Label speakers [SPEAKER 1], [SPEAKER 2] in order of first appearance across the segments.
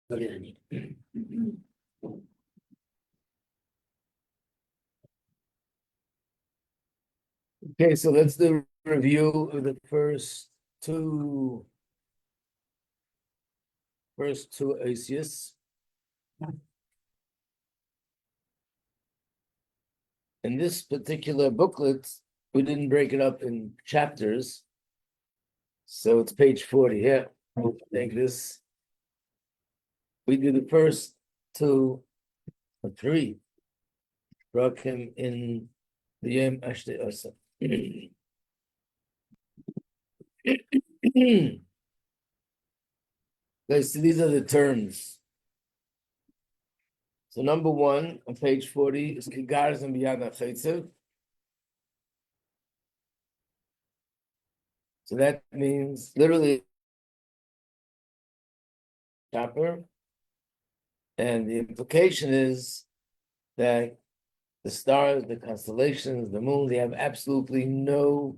[SPEAKER 1] Okay, so let's do a review of the first two Asias. In this particular booklet, we didn't break it up in chapters, so it's page 40 here. Take this. We do the first two or three. Brought him in the Beyom Ashtei Asar. Okay, so these are the terms. So number one on page 40 is Kigaris and Biyad HaChetzev. So that means literally chopper. And the implication is that the stars, the constellations, the moon, they have absolutely no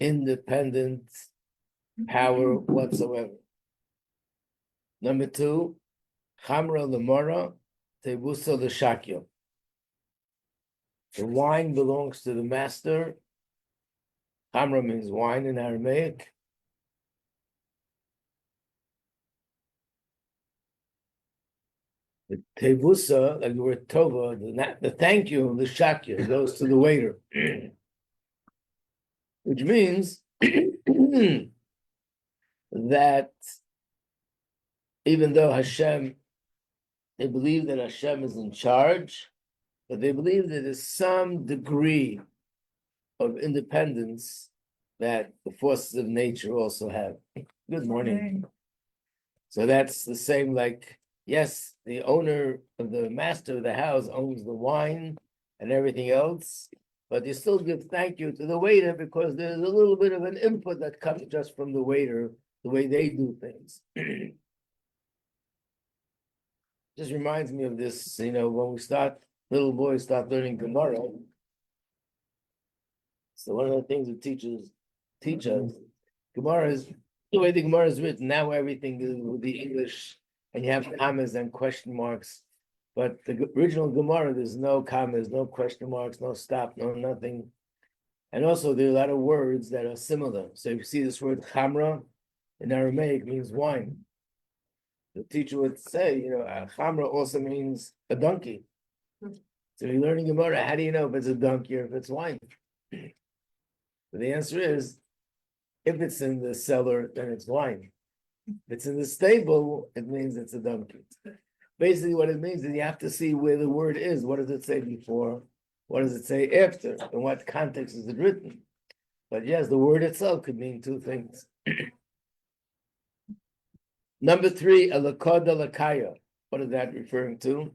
[SPEAKER 1] independent power whatsoever. Number two, Chamra Lemora, Tebusa Leshakya. The wine belongs to the master. Chamra means wine in Aramaic. The tevusa, like the word tova, the thank you, the shakya, goes to the waiter. Which means that even though Hashem, they believe that Hashem is in charge, but they believe that there's some degree of independence that the forces of nature also have. Good morning. So that's the same like, yes, the owner of the master of the house owns the wine and everything else, but you still give thank you to the waiter because there's a little bit of an input that comes just from the waiter, the way they do things. Just reminds me of this, when little boys start learning Gemara. So one of the things that teachers teach us, Gemara is, the way the Gemara is written, now everything is with the English, and you have commas and question marks. But the original Gemara, there's no commas, no question marks, no stop, no nothing. And also there are a lot of words that are similar. So if you see this word chamra in Aramaic means wine. The teacher would say, chamra also means a donkey. So you're learning Gemara, how do you know if it's a donkey or if it's wine? But the answer is, if it's in the cellar, then it's wine. If it's in the stable, it means it's a donkey. Basically, what it means is you have to see where the word is. What does it say before? What does it say after? In what context is it written? But yes, the word itself could mean two things. Number three, alakoda lakaya. What is that referring to?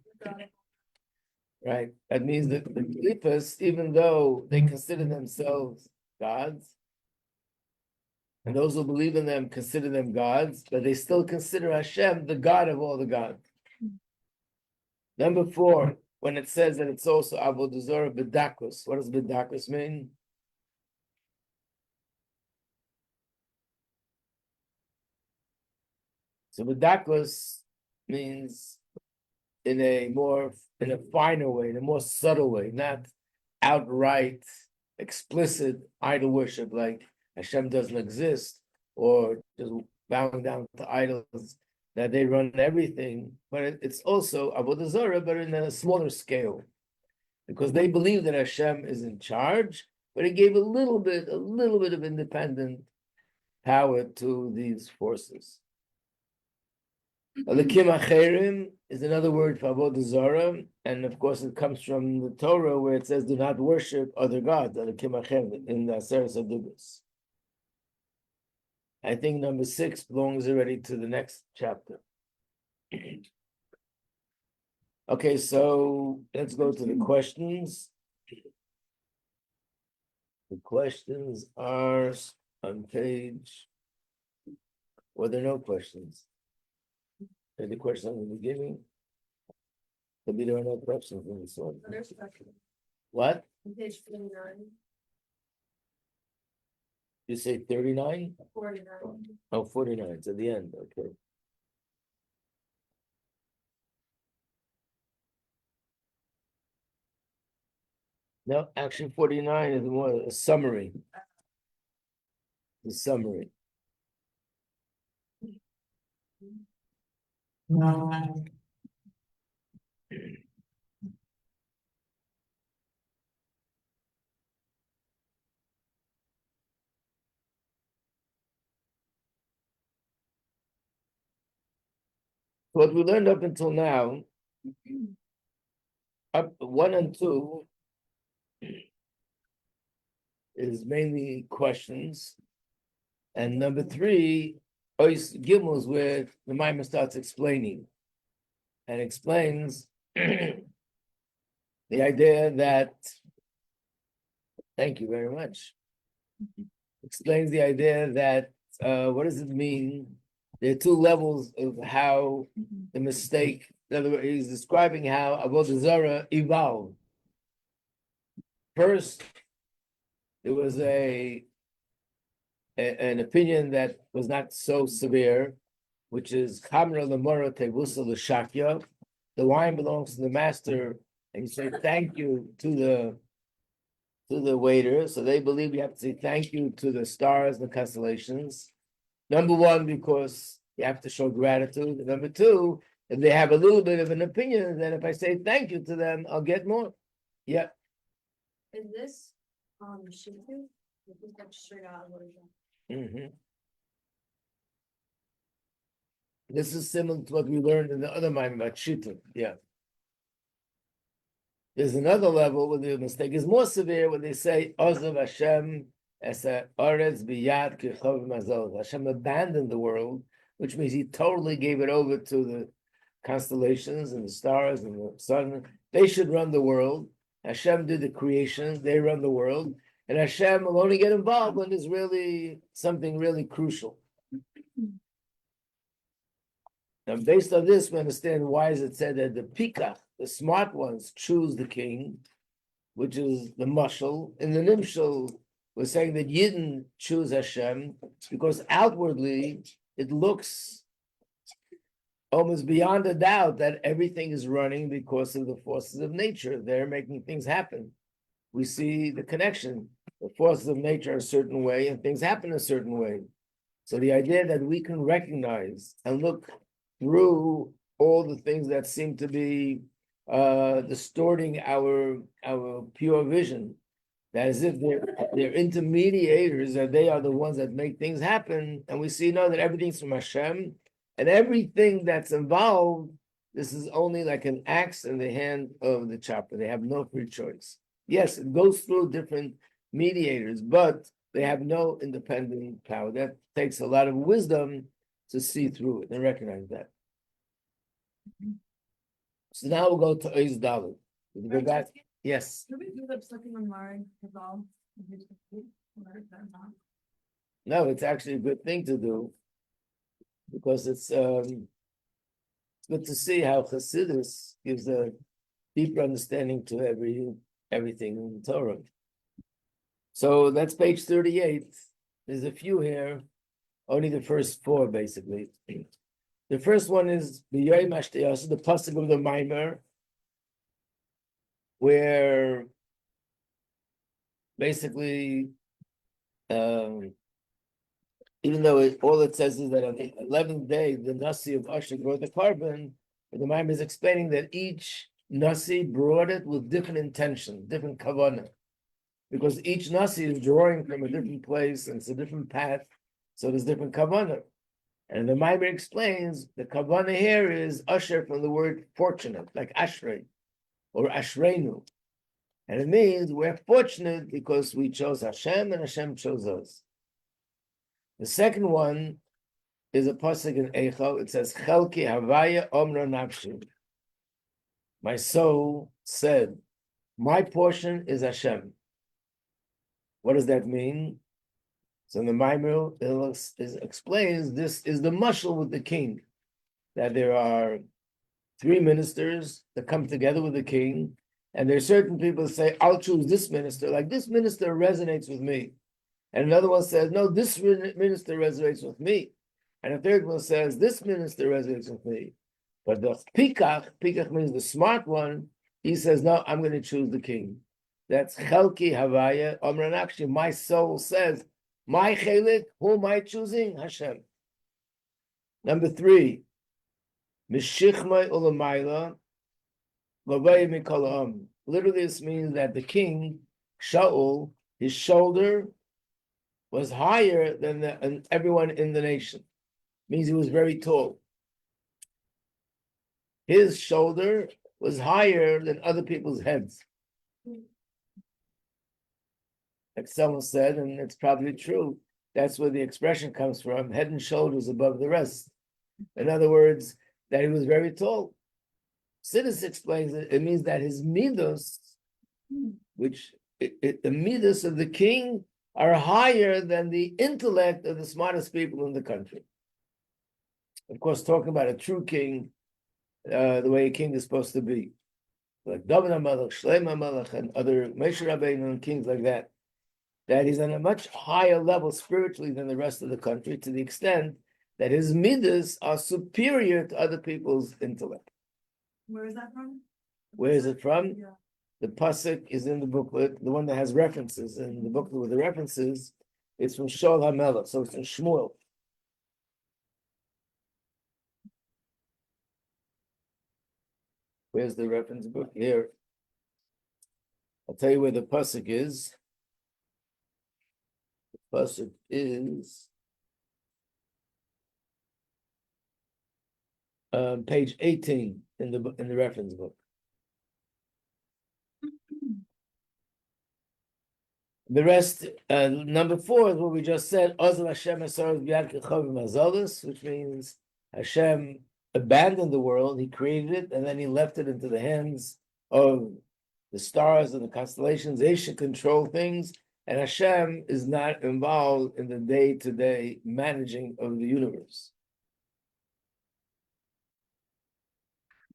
[SPEAKER 1] Right. That means that the Klippas, even though they consider themselves gods, and those who believe in them consider them gods, but they still consider Hashem the God of all the gods. Number four, when it says that it's also Avodah Zarah B'Dakos, what does B'Dakos mean? So B'Dakos means in a finer way, in a more subtle way, not outright, explicit idol worship like Hashem doesn't exist, or just bowing down to idols, that they run everything, but it's also Avodah Zarah, but in a smaller scale, because they believe that Hashem is in charge, but He gave a little bit of independent power to these forces. Elikim Acherim is another word for Avodah Zarah, and of course it comes from the Torah where it says, "Do not worship other gods." Elikim Acherim in the Asar Sadugos. I think number 6 belongs already to the next chapter. Okay, so let's go to the questions. The questions are on page. Well, there are no questions. Any questions in the beginning? Maybe there are no questions in this one.
[SPEAKER 2] There's a question.
[SPEAKER 1] What?
[SPEAKER 2] On page 49,
[SPEAKER 1] You say 39?
[SPEAKER 2] 49.
[SPEAKER 1] Oh, 49. It's at the end. Okay. No, actually 49 is more a summary. The summary. What we learned up until now, up 1 and 2 is mainly questions, and number 3, Ois Gimel, is where the Maimon starts explaining, and explains the idea that, thank you very much, explains the idea that, what does it mean? There are 2 levels of how the mistake, in other words, he's describing how Avodah Zarah evolved. First, there was an opinion that was not so severe, which is Chamra Lemora Tevusa L'Shakya. The wine belongs to the master, and you say thank you to the waiter. So they believe you have to say thank you to the stars and the constellations. Number 1, because you have to show gratitude. And number 2, if they have a little bit of an opinion, then if I say thank you to them, I'll get more. Yeah.
[SPEAKER 2] Is this Shifu? Is this like straight out version?
[SPEAKER 1] Mm-hmm. This is similar to what we learned in the other mind about Shittim. Yeah. There's another level where the mistake is more severe, when they say Ozav Hashem Esa Oretz Biyad Kichov Mazol. Hashem abandoned the world, which means he totally gave it over to the constellations and the stars and the sun. They should run the world. Hashem did the creation, they run the world, and Hashem will only get involved when there's really something really crucial. Now, based on this, we understand why is it said that the pikach, the smart ones, choose the king, which is the mashal. In the nimshal, we're saying that Yidden choose Hashem because outwardly it looks almost beyond a doubt that everything is running because of the forces of nature. They're making things happen. We see the connection. The forces of nature are a certain way and things happen a certain way. So the idea that we can recognize and look through all the things that seem to be distorting our pure vision, that as if they're intermediators, that they are the ones that make things happen, and we see that everything's from Hashem, and everything that's involved, this is only like an axe in the hand of the chopper. They have no free choice. Yes, it goes through different mediators, but they have no independent power. That takes a lot of wisdom to see through it and recognize that. So now we'll go to Oiz Dalet. Go back. Yes. No, it's actually a good thing to do because it's good to see how Chassidus gives a deeper understanding to everything in the Torah. So that's page 38. There's a few here, only the first 4 basically. The first one is Beyom Ashtei Asar, the pasuk of the Maimer, where basically, even though all it says is that on the 11th day, the Nasi of Asher brought the carbon, but the Maimer is explaining that each Nasi brought it with different intention, different kavanah, because each Nasi is drawing from a different place and it's a different path, so there's different kavanah. And the Maimer explains the kavanah here is Asher from the word fortunate, like Ashrei or Ashreinu. And it means we're fortunate because we chose Hashem and Hashem chose us. The second one is a pasuk in Eichel. It says, Chelki Havaya Omra Nafshi. My soul said, my portion is Hashem. What does that mean? So in the Maimer explains this is the mashal with the king, that there are 3 ministers that come together with the king, and there are certain people that say, I'll choose this minister, like this minister resonates with me. And another one says, no, this minister resonates with me. And a third one says, this minister resonates with me. But the pikach means the smart one, he says, no, I'm going to choose the king. That's Chelki Havaya. Amranakshi, my soul says, my chelik, who am I choosing? Hashem. Number 3, Mishichmai Ulamayla, Lavay Mikolam. Literally, this means that the king, Shaul, his shoulder was higher than everyone in the nation. Means he was very tall. His shoulder was higher than other people's heads. Like someone said, and it's probably true, that's where the expression comes from, head and shoulders above the rest. In other words, that he was very tall. Chassidus explains it means that his midos, which the midos of the king are higher than the intellect of the smartest people in the country. Of course, talking about a true king, the way a king is supposed to be. Like David HaMelech, Shlomo HaMelech, and other Moshe Rabbeinu and kings like that, that he's on a much higher level spiritually than the rest of the country, to the extent that his midas are superior to other people's intellect.
[SPEAKER 3] Where is that from?
[SPEAKER 1] Where is it from?
[SPEAKER 3] Yeah.
[SPEAKER 1] The pasuk is in the booklet, the one that has references, and the booklet with the references, it's from Shaul HaMelech, so it's in Shmuel. Where's the reference book? Here. I'll tell you where the pasuk is. The pasuk is page 18 in the reference book. The rest, number 4 is what we just said. Ozal Hashem Asar B'Yad Kechavim Azalos, which means Hashem abandoned the world. He created it, and then he left it into the hands of the stars and the constellations. They should control things, and Hashem is not involved in the day-to-day managing of the universe,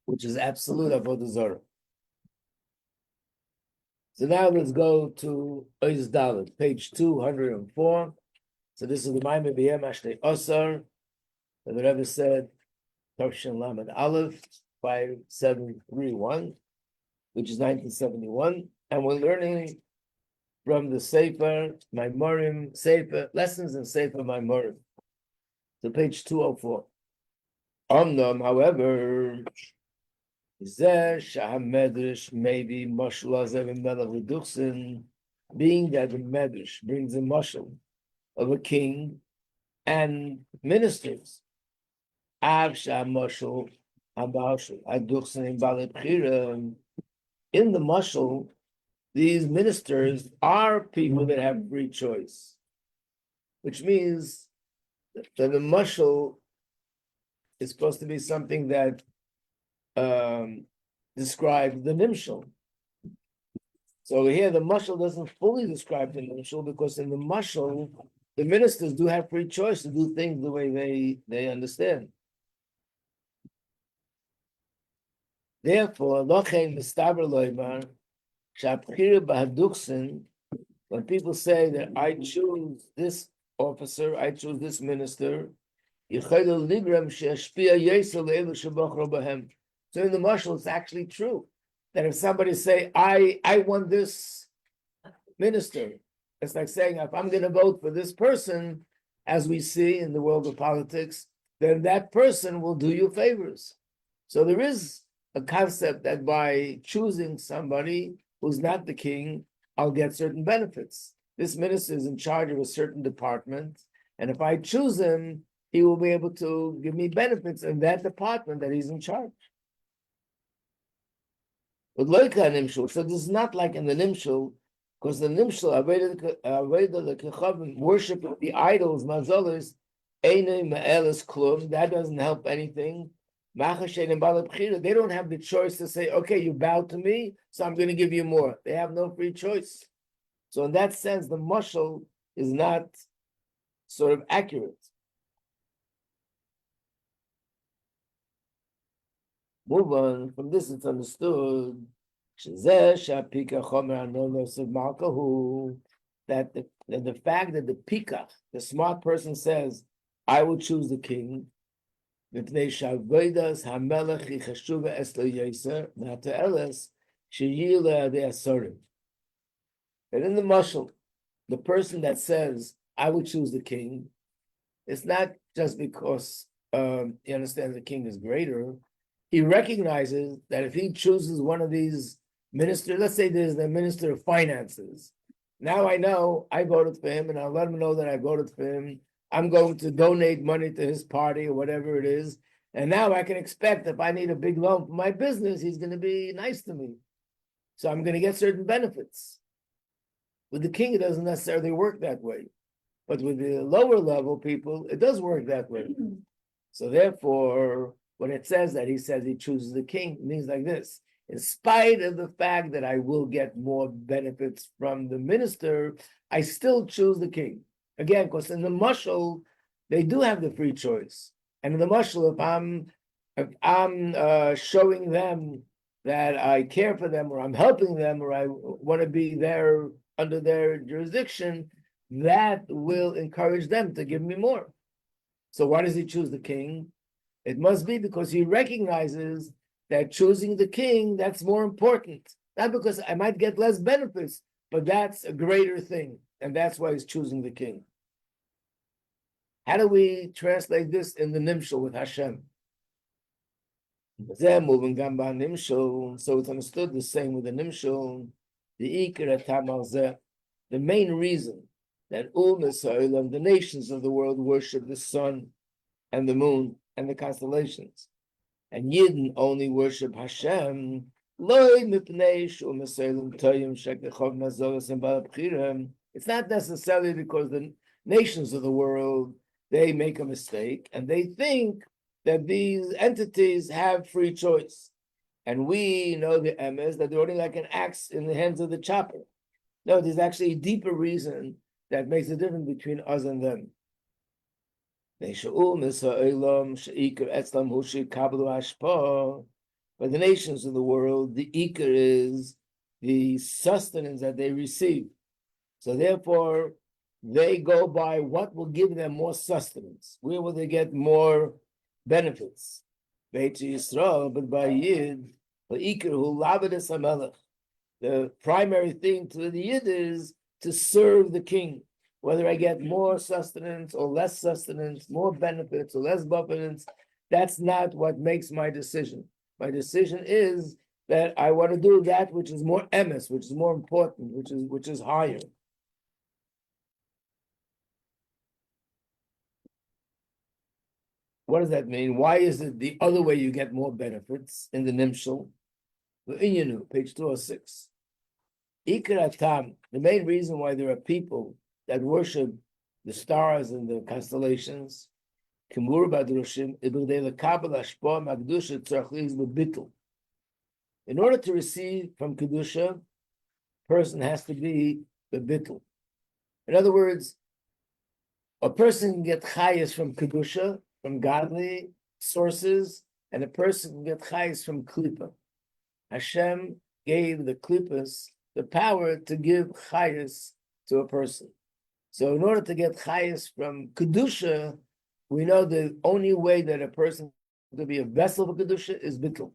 [SPEAKER 1] which is absolute avodah zarah. So now let's go to Ois Dalet, page 204. So this is the Mamar Beyom Ashtei Asar, and the Rebbe said, Tavshin Lamed Aleph, 5731, which is 1971, and we're learning from the Sefer Maimorim, Sefer Lessons in Sefer Maimorim. So page 204. Omnam, however, Shahamedrash maybe Mashal Azav Melech Reduchsin, being that the Medrash brings a mashal of a king and ministers. Av Shamashal Habashal Aduchsin in Balei Bchira. In the mashal, these ministers are people that have free choice, which means that the mashal is supposed to be something that describe the nimshal. So here the mashal doesn't fully describe the nimshal, because in the mashal, the ministers do have free choice to do things the way they understand. Therefore, lochein mistaber loymar shapchir b'haduksin, when people say that I choose this officer, I choose this minister, yichaylu ligram she'ashpia yesel le'elu shebachro b'hem. So in the mashal, it's actually true that if somebody say, I want this minister, it's like saying, if I'm going to vote for this person, as we see in the world of politics, then that person will do you favors. So there is a concept that by choosing somebody who's not the king, I'll get certain benefits. This minister is in charge of a certain department, and if I choose him, he will be able to give me benefits in that department that he's in charge. But like a nimshul, so this is not like in the nimshul, because the nimshul, worship of the idols, mazolas, that doesn't help anything. They don't have the choice to say, okay, you bow to me, so I'm going to give you more. They have no free choice. So in that sense, the mashal is not sort of accurate. Move on. From this, it's understood that the fact that the pikach, the smart person, says, I will choose the king, because And in the mashal, the person that says, I will choose the king, it's not just because he understands the king is greater. He recognizes that if he chooses one of these ministers, let's say there's the minister of finances. Now I know I voted for him, and I'll let him know that I voted for him. I'm going to donate money to his party or whatever it is. And now I can expect if I need a big loan for my business, he's going to be nice to me. So I'm going to get certain benefits. With the king, it doesn't necessarily work that way. But with the lower level people, it does work that way. So therefore, when it says that he says he chooses the king, it means like this. In spite of the fact that I will get more benefits from the minister, I still choose the king. Again, because in the mashal, they do have the free choice. And in the mashal, if I'm showing them that I care for them, or I'm helping them, or I want to be there under their jurisdiction, that will encourage them to give me more. So why does he choose the king? It must be because he recognizes that choosing the king, that's more important. Not because I might get less benefits, but that's a greater thing. And that's why he's choosing the king. How do we translate this in the Nimshal with Hashem? So it's understood the same with the Nimshal. The main reason that the nations of the world worship the sun and the moon and the constellations, and Yidden only worship Hashem. It's not necessarily because the nations of the world, they make a mistake and they think that these entities have free choice. And we know the emes that they're only like an axe in the hands of the chopper. No, there's actually a deeper reason that makes a difference between us and them. But the nations of the world, the ikar is the sustenance that they receive. So therefore, they go by what will give them more sustenance. Where will they get more benefits? Beit Yisrael, but by Yid, the ikar who lavedes hamelech. The primary thing to the Yid is to serve the king. Whether I get more sustenance or less sustenance, more benefits or less benefits, that's not what makes my decision. My decision is that I want to do that which is more emes, which is more important, which is higher. What does that mean? Why is it the other way you get more benefits in the Nimshal? Page 206. The main reason why there are people that worship the stars and the constellations, in order to receive from Kedusha, person has to be the bittul. In other words, a person can get chayas from Kedusha, from godly sources, and a person can get chayas from klipa. Hashem gave the klipas the power to give chayas to a person. So in order to get chayas from Kedusha, we know the only way that a person to be a vessel of Kedusha is bittul.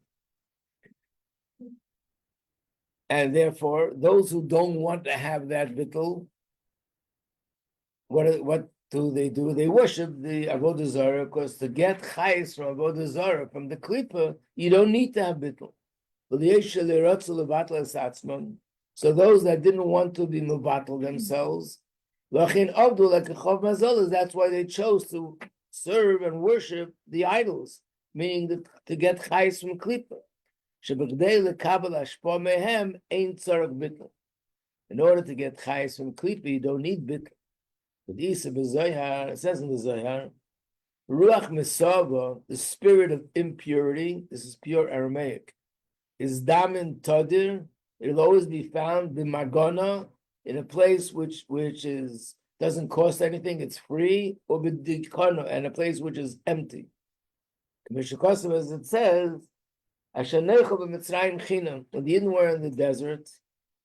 [SPEAKER 1] And therefore, those who don't want to have that bittul, what do? They worship the Avodah Zarah, because to get chayas from Avodah Zarah, from the klipa, you don't need to have bittul. So those that didn't want to be mevatel themselves, that's why they chose to serve and worship the idols, meaning to get chayes from klipa. In order to get chayes from klipa, you don't need bittul. But it says in the Zohar, ruach mesava, the spirit of impurity, this is pure Aramaic, is damin tadir. It'll always be found b'magona, in a place which is doesn't cost anything, it's free, or b'dikana, and a place which is empty. As it says, when the Yidden were in the desert,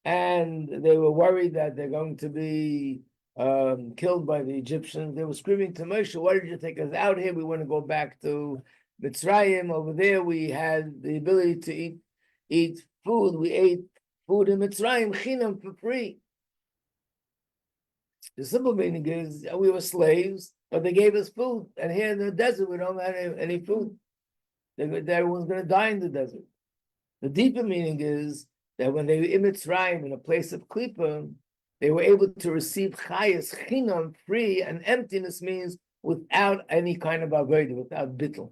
[SPEAKER 1] and they were worried that they're going to be killed by the Egyptians, they were screaming to Moshe, "Why did you take us out here? We want to go back to Mitzrayim. Over there, we had the ability to eat food. We ate food in Mitzrayim chinam for free." The simple meaning is we were slaves, but they gave us food. And here in the desert, we don't have any food. Everyone's going to die in the desert. The deeper meaning is that when they were in Mitzrayim, in a place of Klippa, they were able to receive chayas, chinam, free, and emptiness means without any kind of avodah, without bittul.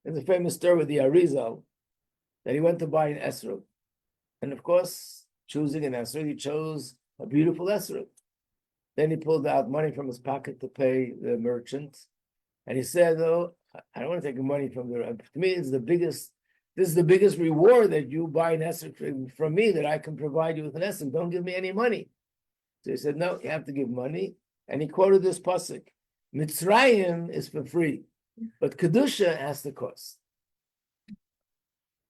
[SPEAKER 1] There's a famous story with the Arizal that he went to buy an esrog. And of course, choosing an esrog, he chose a beautiful esrog. Then he pulled out money from his pocket to pay the merchant. And he said, "Oh, I don't want to take money from the Rebbe. To me, this is the biggest reward that you buy an esrog from me, that I can provide you with an esrog. Don't give me any money." So he said, "No, you have to give money." And he quoted this pasuk: Mitzrayim is for free, but Kedusha has to cost.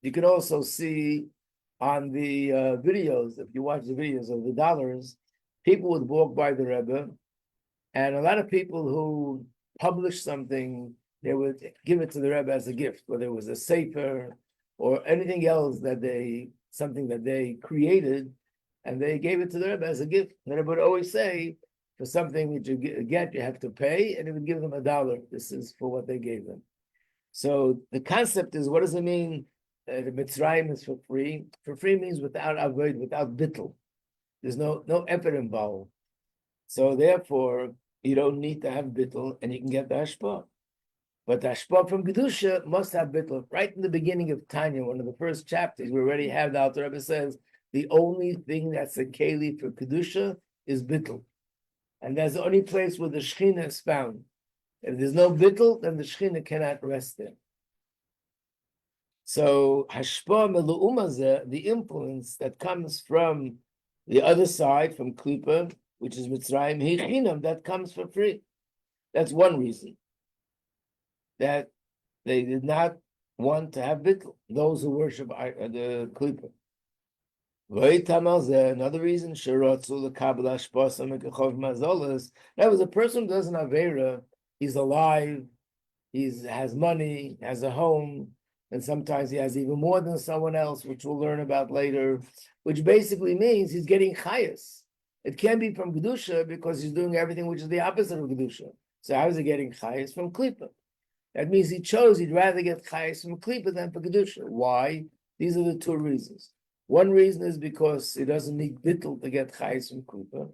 [SPEAKER 1] You can also see on the videos, if you watch the videos of the dollars, people would walk by the Rebbe, and a lot of people who publish something, they would give it to the Rebbe as a gift, whether it was a sefer or anything else something that they created, and they gave it to the Rebbe as a gift. The Rebbe would always say, for something that you get, you have to pay, and he would give them $1. This is for what they gave them. So the concept is, what does it mean? The Mitzrayim is for free. For free means without avoid, without bittul. There's no effort involved. So therefore, you don't need to have bittul, and you can get the hashpah. But the hashpah from Kedusha must have bittul. Right in the beginning of Tanya, one of the first chapters, we already have the Alter Rebbe says, the only thing that's a keli for Kedusha is bittul. And that's the only place where the Shekhinah is found. If there's no bittul, then the Shekhinah cannot rest there. So hashpah melu'umazeh, the influence that comes from the other side, from Klippa, which is Mitzrayim, hichinam, that comes for free. That's one reason. That they did not want to have bittul, those who worship the Klippa. Another reason, that was a person who doesn't have Avera, he's alive, has money, has a home, and sometimes he has even more than someone else, which we'll learn about later, which basically means he's getting chayas. It can't be from Kedusha because he's doing everything which is the opposite of Kedusha. So how is he getting chayas? From Klippa. That means he'd rather get chayas from Klippa than for Kedusha. Why? These are the two reasons. One reason is because he doesn't need bittul to get chayes from Klippa.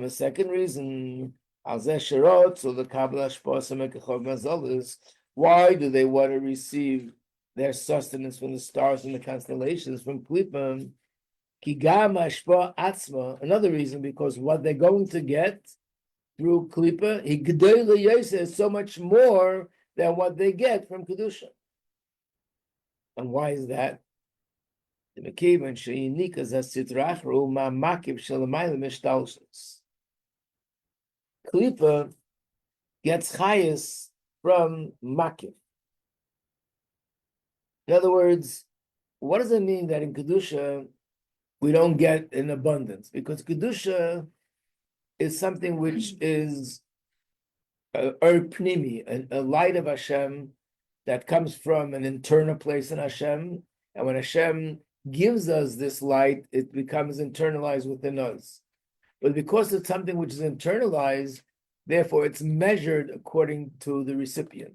[SPEAKER 1] A second reason, why do they want to receive their sustenance from the stars and the constellations from Klippa? Another reason, because what they're going to get through Klippa, is so much more than what they get from Kedusha. And why is that? Klippa gets chayas from makif. In other words, what does it mean that in Kedusha we don't get in abundance? Because Kedusha is something which is a pnimi, a light of Hashem that comes from an internal place in Hashem. And when Hashem gives us this light, it becomes internalized within us. But because it's something which is internalized, therefore it's measured according to the recipient.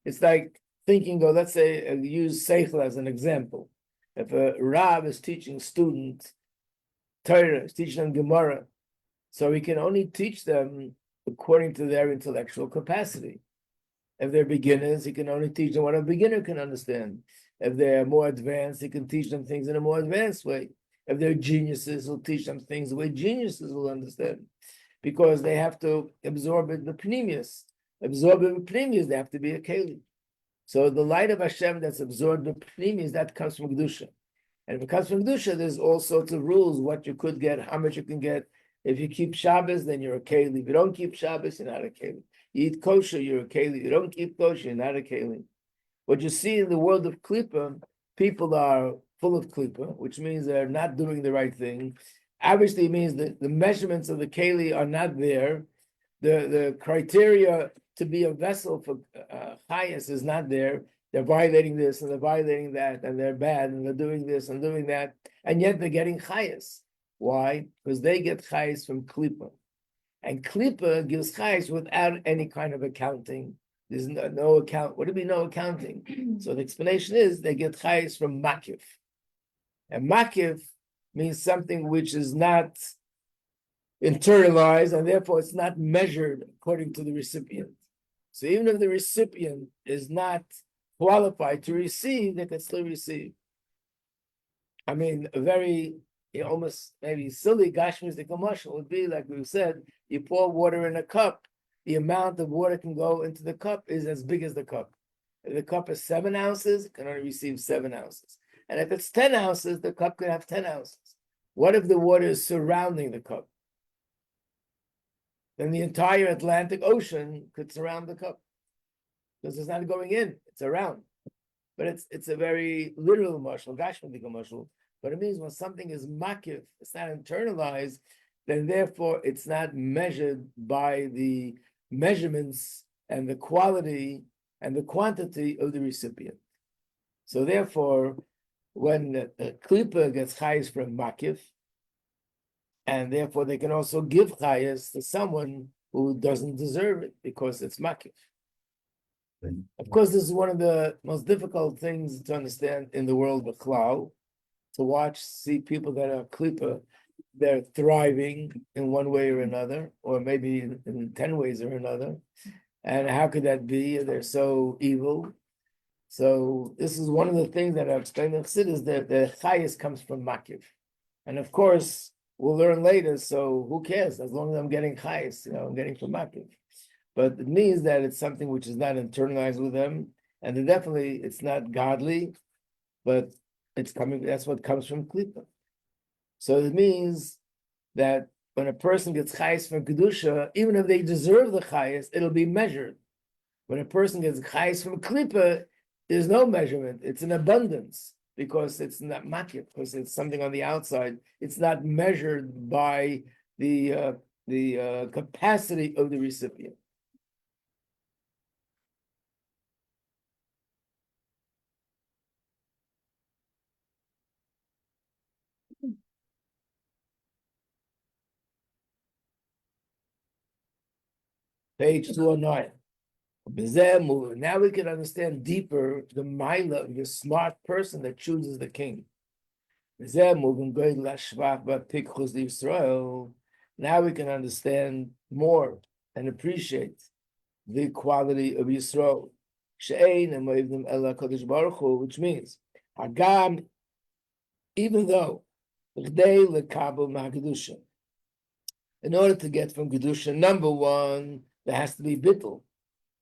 [SPEAKER 1] It's like thinking, let's say, use Seichel as an example. If a Rav is teaching students Torah, is teaching them Gemara, so he can only teach them according to their intellectual capacity. If they're beginners, he can only teach them what a beginner can understand. If they're more advanced, he can teach them things in a more advanced way. If they're geniuses, he'll teach them things the way geniuses will understand. Because they have to absorb it, the pneumius. Absorb the pneumius, they have to be a keli. So the light of Hashem that's absorbed the pneumius, that comes from Kedusha. And if it comes from Kedusha, there's all sorts of rules, what you could get, how much you can get. If you keep Shabbos, then you're a keli. If you don't keep Shabbos, you're not a keli. You eat kosher, you're a keli. If you don't keep kosher, you're not a keli. What you see in the world of Klippa, people are full of Klippa, which means they're not doing the right thing. Obviously, it means that the measurements of the keli are not there. The criteria to be a vessel for chayas is not there. They're violating this and they're violating that, and they're bad and they're doing this and doing that, and yet they're getting chayas. Why? Because they get chayes from klipa. And klipa gives chayes without any kind of accounting. There's no account. What do we mean no accounting? So the explanation is they get chayes from makif. And makif means something which is not internalized, and therefore it's not measured according to the recipient. So even if the recipient is not qualified to receive, they can still receive. I mean, a very almost maybe silly gashmistic commercial would be like we said, you pour water in a cup, the amount of water can go into the cup is as big as the cup. If the cup is 7 ounces, it can only receive 7 ounces. And if it's 10 ounces, the cup could have 10 ounces. What if the water is surrounding the cup? Then the entire Atlantic Ocean could surround the cup. Because it's not going in, it's around. But it's a very literal marshal, gashmatik marshal. But it means when something is makif, it's not internalized, then therefore it's not measured by the measurements and the quality and the quantity of the recipient. So therefore, when a klipa gets chayes from makif, and therefore they can also give chayes to someone who doesn't deserve it because it's makif. Of course, this is one of the most difficult things to understand in the world of klal, to see people that are klipa, they're thriving in one way or another, or maybe in 10 ways or another. And how could that be? They're so evil. So this is one of the things that I've explained in Chassidus, that the chayes comes from makif. And of course, we'll learn later, so who cares? As long as I'm getting chayes, I'm getting from makif. But it means that it's something which is not internalized with them, and definitely it's not godly, but it's coming. That's what comes from klipa. So it means that when a person gets chayes from kedusha, even if they deserve the chayes, it'll be measured. When a person gets chayes from klipa, there's no measurement; it's an abundance because it's not makif, because it's something on the outside. It's not measured by the capacity of the recipient. Page 209. Now we can understand deeper the mila of the smart person that chooses the king. Now we can understand more and appreciate the quality of Yisrael. Which means, even though in order to get from Kedusha, number one, there has to be bittul.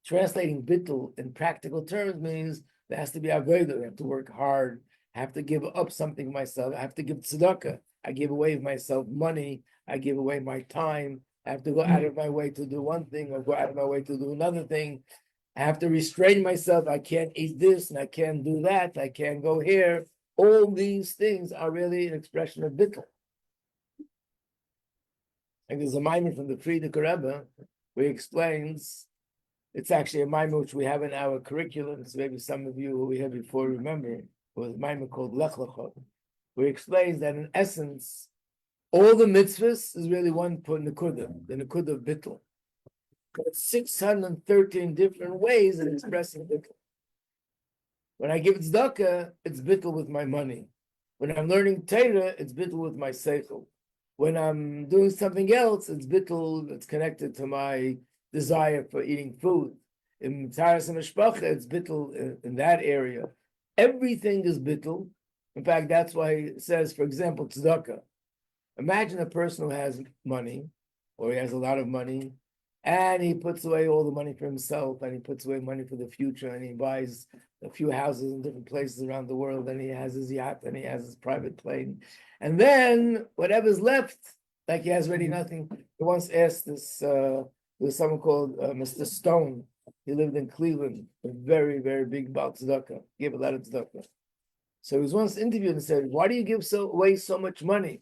[SPEAKER 1] Translating bittul in practical terms means there has to be avodah. I have to work hard. I have to give up something myself. I have to give tzedakah. I give away myself money. I give away my time. I have to go out of my way to do one thing or go out of my way to do another thing. I have to restrain myself. I can't eat this and I can't do that. I can't go here. All these things are really an expression of bittul. And there's a mimer from the Frierdiker Rebbe where he explains, it's actually a mimer which we have in our curriculum, so maybe some of you who we had before remember, it was a mimer called Lech Lecha, where he explains that in essence, all the mitzvahs is really one nekuda, the nekuda of bittul. But 613 different ways of expressing bittul. When I give tzedakah, it's bittul with my money. When I'm learning Torah, it's bittul with my seichel. When I'm doing something else, it's bittul that's connected to my desire for eating food. In Tzaras HaMishpacha, it's bittul in that area. Everything is bittul. In fact, that's why it says, for example, tzedakah. Imagine a person who has money, or he has a lot of money, and he puts away all the money for himself, and he puts away money for the future, and he buys a few houses in different places around the world, and he has his yacht, and he has his private plane. And then whatever's left, like he has really nothing. He once asked this, there was someone called Mr. Stone. He lived in Cleveland, a very, very big Baal Tzedakah. He gave a lot of tzedakah. So he was once interviewed and said, why do you give away so much money?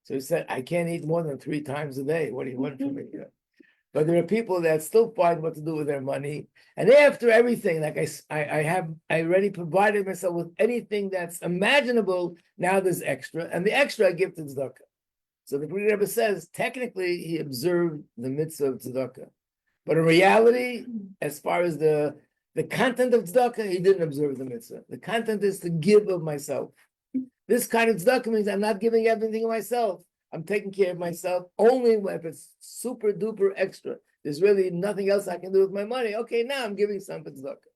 [SPEAKER 1] So he said, I can't eat more than 3 times a day. What do you want from me? But there are people that still find what to do with their money. And after everything, like I already provided myself with anything that's imaginable, now there's extra. And the extra I give to tzedakah. So the Pri Rebbe says, technically, he observed the mitzvah of tzedakah. But in reality, as far as the content of tzedakah, he didn't observe the mitzvah. The content is to give of myself. This kind of tzedakah means I'm not giving everything of myself. I'm taking care of myself only if it's super duper extra. There's really nothing else I can do with my money. Okay, now I'm giving some for tzedakah.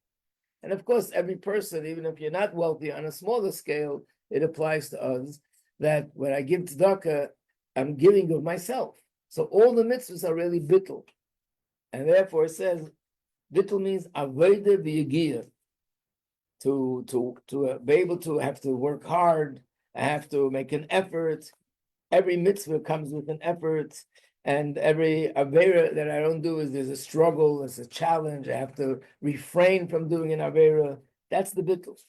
[SPEAKER 1] And of course, every person, even if you're not wealthy on a smaller scale, it applies to us that when I give tzedakah, I'm giving of myself. So all the mitzvahs are really bittul. And therefore it says, bittul means avodah v'yagiyah. To be able to have to work hard, I have to make an effort. Every mitzvah comes with an effort, and every avera that I don't do is there's a struggle, it's a challenge. I have to refrain from doing an avera. That's the bittul.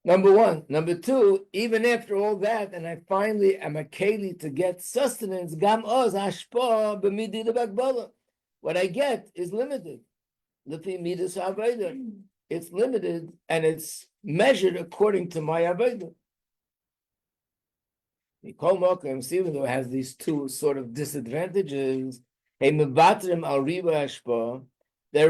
[SPEAKER 1] Number one. Number two, even after all that, and I finally am a keli to get sustenance, gam oz hashpa b'midi lebagbala. What I get is limited. Lefi midas aveda. It's limited and it's measured according to my avodah. Mikol Mokum, even though it has these two sort of disadvantages, they're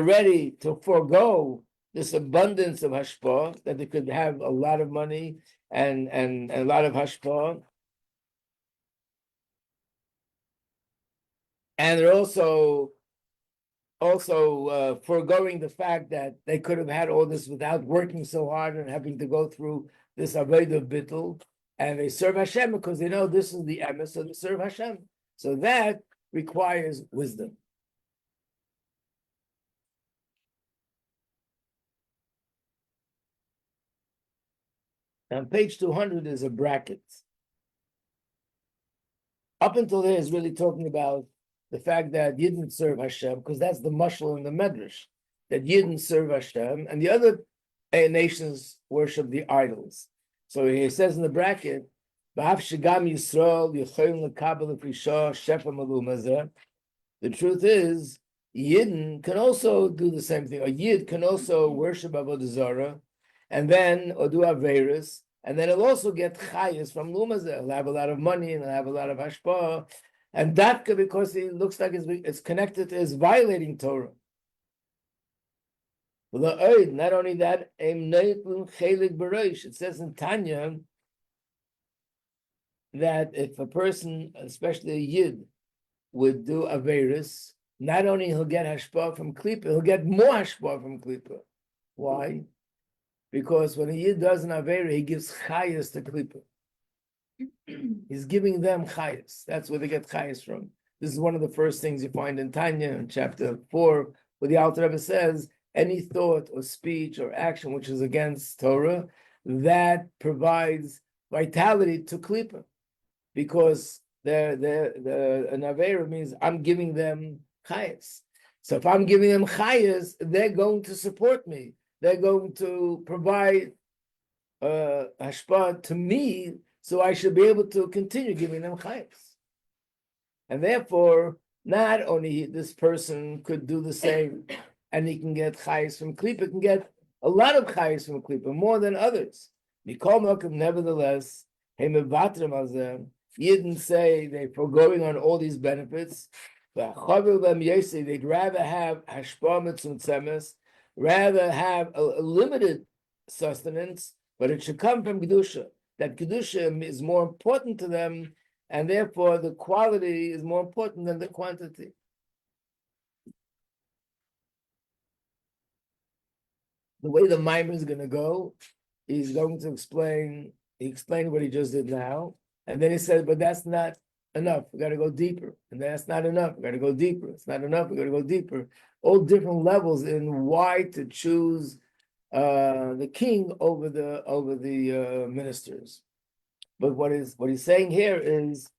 [SPEAKER 1] ready to forego this abundance of hashpah, that they could have a lot of money and a lot of hashpah. And they're also foregoing the fact that they could have had all this without working so hard and having to go through this avodah bittul, and they serve Hashem because they know this is the emes, so they serve Hashem. So that requires wisdom. On page 200 is a bracket. Up until there is really talking about the fact that you didn't serve Hashem, because that's the mashal in the Medrash, that you didn't serve Hashem, and the other nations worship the idols. So he says in the bracket, the truth is, Yidden can also do the same thing. A Yid can also worship Avodah Zarah, and then, or do Averis, and then he'll also get chayas from Lumazah. He'll have a lot of money, and he'll have a lot of hashpah. And that could, because he looks like it's connected to his violating Torah. Not only that, it says in Tanya that if a person, especially a Yid, would do Averis, not only he'll get hashpah from Klippa, he'll get more hashpah from Klippa. Why? Because when a Yid does an Avera, he gives chayas to Klippa. He's giving them chayas. That's where they get chayas from. This is one of the first things you find in Tanya, in chapter 4, where the Alter Rebbe says, any thought or speech or action which is against Torah, that provides vitality to Klippa. Because an Avera means I'm giving them chayas. So if I'm giving them chayas, they're going to support me. They're going to provide hashpah to me, so I should be able to continue giving them chayas. And therefore, not only this person could do the same, and he can get chayas from Klippa, can get a lot of chayas from Klippa, more than others. Nevertheless, Yidden say they're foregoing on all these benefits. They'd rather have hashpah mitzvah, rather have a limited sustenance, but it should come from Kedusha. That Kedusha is more important to them, and therefore the quality is more important than the quantity. The way the Maimon is going to go, he's going to explain what he just did now, and then he says, but that's not enough, we got to go deeper, and that's not enough, we got to go deeper, it's not enough, we got to go deeper. All different levels in why to choose the king over the ministers. But what he's saying here is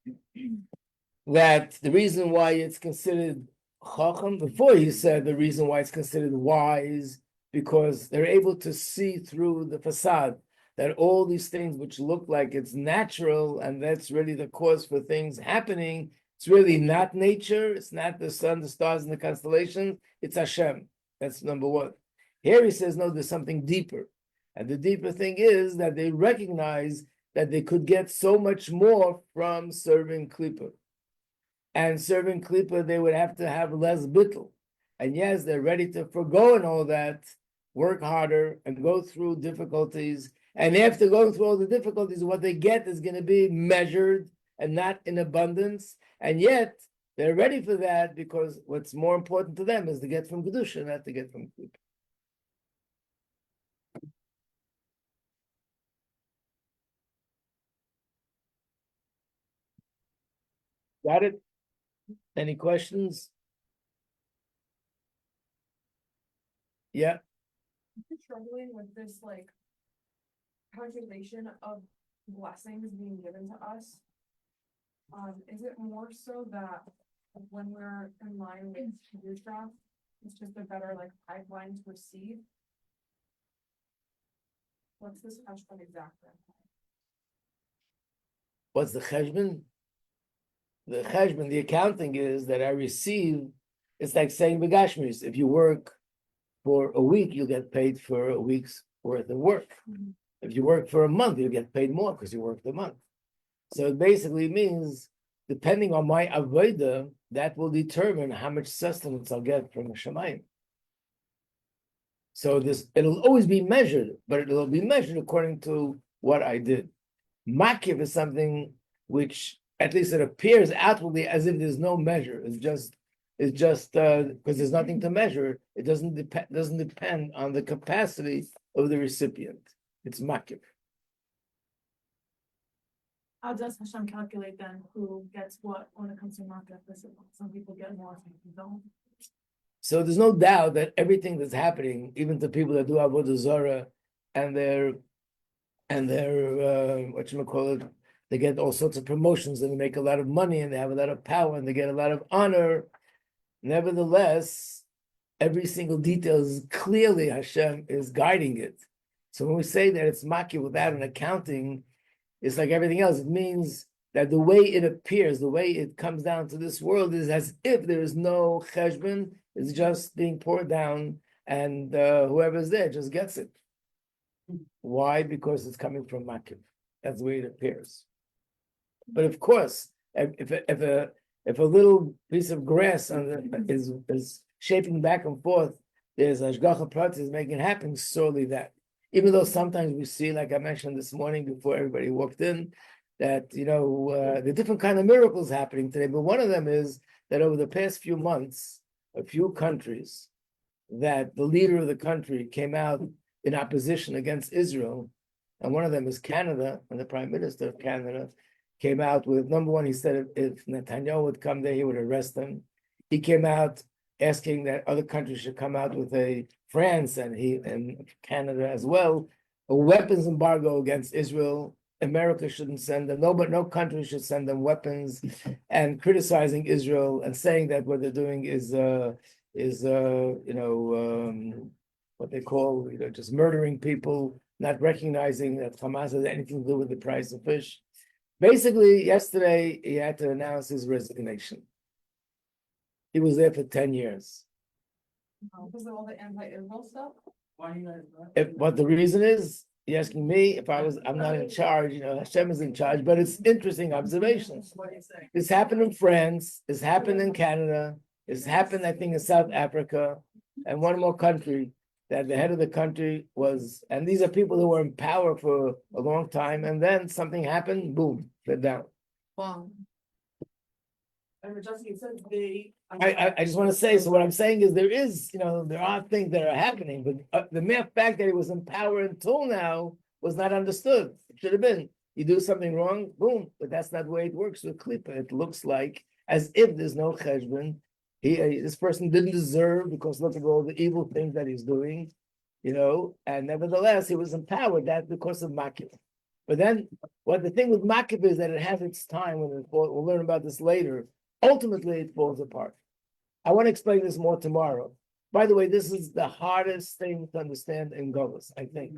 [SPEAKER 1] that the reason why it's considered chacham, before he said the reason why it's considered wise, because they're able to see through the facade that all these things which look like it's natural and that's really the cause for things happening, it's really not nature, it's not the sun, the stars, and the constellations, it's Hashem. That's number one. Here he says, no, there's something deeper. And the deeper thing is that they recognize that they could get so much more from serving Klippa. And serving Klippa, they would have to have less bittul. And yes, they're ready to forgo and all that, work harder and go through difficulties. And after going through all the difficulties, what they get is going to be measured and not in abundance. And yet, they're ready for that because what's more important to them is to get from Kedusha, not to get from Klippa. Got it? Any questions? Yeah.
[SPEAKER 4] I'm struggling with this like calculation of blessings being given to us. Is it more so that when we're in line with Kedusha, it's just a better like pipeline to receive? What's this hashtag exactly?
[SPEAKER 1] What's the cheshbon? The cheshbon, the accounting is that I receive, it's like saying begashmis. If you work for a week, you'll get paid for a week's worth of work.
[SPEAKER 4] Mhm.
[SPEAKER 1] If you work for a month, you'll get paid more because you worked a month. So it basically means, depending on my avodah, that will determine how much sustenance I'll get from Shemayim. So it'll always be measured, but it'll be measured according to what I did. Makiv is something which, at least it appears outwardly as if there's no measure. It's just because there's nothing to measure. It doesn't depend on the capacity of the recipient. It's makiv.
[SPEAKER 3] How does Hashem calculate then who gets what when it comes to market? Some people get more, some people don't.
[SPEAKER 1] So there's no doubt that everything that's happening, even to people that do avodah zarah, and they're whatchamacallit, they get all sorts of promotions and they make a lot of money and they have a lot of power and they get a lot of honor. Nevertheless, every single detail is clearly Hashem is guiding it. So when we say that it's maki without an accounting, it's like everything else. It means that the way it appears, the way it comes down to this world is as if there is no cheshbon, it's just being poured down and whoever's there just gets it. Why? Because it's coming from makiv. That's the way it appears. But of course, if a little piece of grass is shaping back and forth, there's hashgacha pratis is making it happen. Solely that. Even though sometimes we see, like I mentioned this morning before everybody walked in, that the different kind of miracles happening today. But one of them is that over the past few months, a few countries, that the leader of the country came out in opposition against Israel, and one of them is Canada, and the Prime Minister of Canada came out with, number one, he said if Netanyahu would come there, he would arrest him. He came out asking that other countries should come out with France and Canada as well, a weapons embargo against Israel. America shouldn't send them, no country should send them weapons, and criticizing Israel and saying that what they're doing is what they call just murdering people, not recognizing that Hamas has anything to do with the price of fish. Basically, yesterday he had to announce his resignation. He was there for 10 years.
[SPEAKER 4] Because of all the anti-Israel stuff?
[SPEAKER 1] What the reason is, you're asking me if I'm not in charge, Hashem is in charge, but it's interesting observations. This happened in France, this happened in Canada, this happened, I think, in South Africa, and one more country, that the head of the country was, and these are people who were in power for a long time, and then something happened, boom, they're down.
[SPEAKER 3] Wow. And Majeski said
[SPEAKER 1] I just want to say, so what I'm saying is there are things that are happening, but the mere fact that he was in power until now was not understood. It should have been, you do something wrong, boom, but that's not the way it works with Klippa. It looks like as if there's no cheshbon. This person didn't deserve, because look at all the evil things that he's doing, and nevertheless, he was empowered, that because of Makif. But then, what the thing with Makif is that it has its time, we'll learn about this later. Ultimately, it falls apart. I want to explain this more tomorrow. By the way, this is the hardest thing to understand in Golos, I think.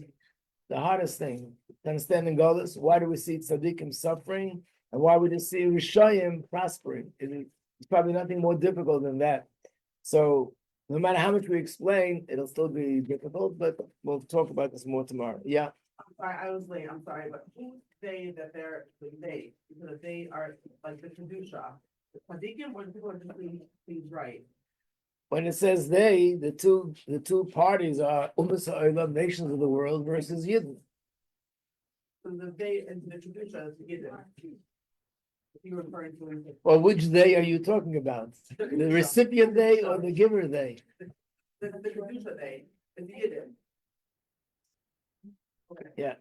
[SPEAKER 1] The hardest thing to understand in Golos, why do we see tzaddikim suffering, and why we just see Rishayim prospering? It's probably nothing more difficult than that. So no matter how much we explain, it'll still be difficult, but we'll talk about this more tomorrow. Yeah.
[SPEAKER 5] sorry, I was late, I'm sorry, but who say that they're, they, because they are like the Kedusha. The Tzaddikim or the people are just being things right.
[SPEAKER 1] When it says they, the two parties are Umas Ha'olam, nations of the world versus Yidden.
[SPEAKER 5] So the they and the Kedusha is Yidden. If you're referring to it.
[SPEAKER 1] Or which they are you talking about? The recipient they or the giver they?
[SPEAKER 5] The Kedusha they is Yidden. Okay.
[SPEAKER 1] Yeah.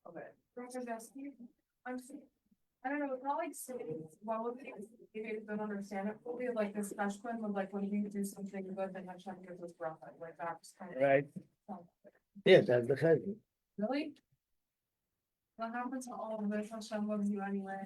[SPEAKER 5] Okay.
[SPEAKER 4] Rabbi Majeski, I don't know, it's not like saying, well, if you don't understand it fully, like this Ashwin would like, when you do something good, then Hashem gives us bracha, like that's kind of.
[SPEAKER 1] Right. Yeah, that's the chesed.
[SPEAKER 4] Really? What happens to all of this? Hashem loves you anyway.